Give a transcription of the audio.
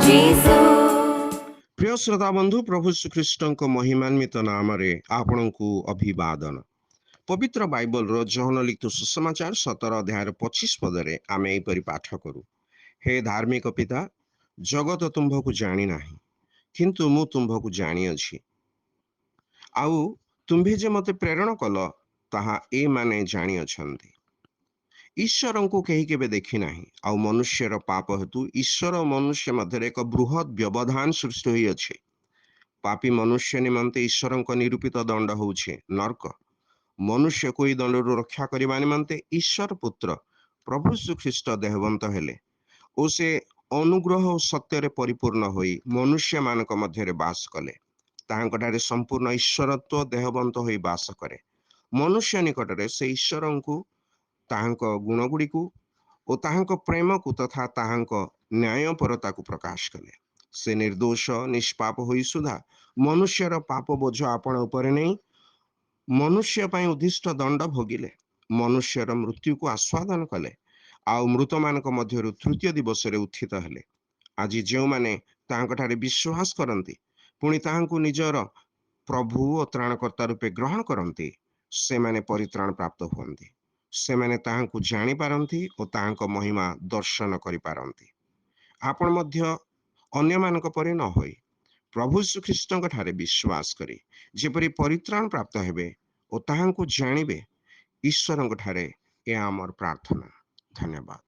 प्रिय श्रोता बंधु प्रभु श्रीकृष्ण महिमान्वित नाम आपण को अभिवादन। पवित्र बाइबल रो जहन लिखित सुसमाचार 17 अध्याय 25 पदरे आम यहीपरि पाठ करू। हे धार्मिक पिता, जगत तुम्भकु जानी नाही, किंतु मु तुम्भकु जानी अछि। आउ तुम्भे जे मते प्रेरण कल ताहा ए माने जानी अछंती। ईश्वर को कहीं केबे देखी नाही। आउ मनुष्यर पाप हेतु ईश्वर और मनुष्य मध्य एक बृहत व्यवधान सृष्टि होई अछि। पापी मनुष्य निमंते ईश्वर निरूपित दंड होउछे नरक। मनुष्य को दंड रक्षा करने निमंते ईश्वर पुत्र प्रभु श्रीख्रीष्ट देहवंत हेले ओ से अनुग्रह और सत्य परिपूर्ण होई मनुष्य मानक मध्य बास कले। ताहांकठारे संपूर्ण ईश्वरत्व देहवंत होई बास करे। मनुष्य निकटरे से ईश्वर को ताहांक गुण गुड़िकु और ताहांक प्रेम को तथा ताहांक न्यायपरता को प्रकाश कले। से निर्दोष निष्पाप होई सुधा मनुष्यर पाप बोझ आपण उपरे नहीं मनुष्य पई उद्दिष्ट दंड भोगिले। मनुष्यर मृत्यु को आस्वादन कले आउ मृत मानक मध्यरु तृतीय दिवस रे उत्थित हेले। आज जो माने ताहांकठारे विश्वास करंती पुणी ताहांकु निजर प्रभु और त्राणकर्ता रूपे ग्रहण करंती से माने परित्राण प्राप्त हुअन्ति। से माने ताहांकु जानी पारंती और ताहांक महिमा दर्शन करि पारंती। आपण मध्य अन्य मानक परे न होई प्रभु श्रीकृष्ण ठारे विश्वास करी जेपरि परित्राण प्राप्त हेबे और ताहांकु जानिबे ईश्वर ठारे ए आमर प्रार्थना। धन्यवाद।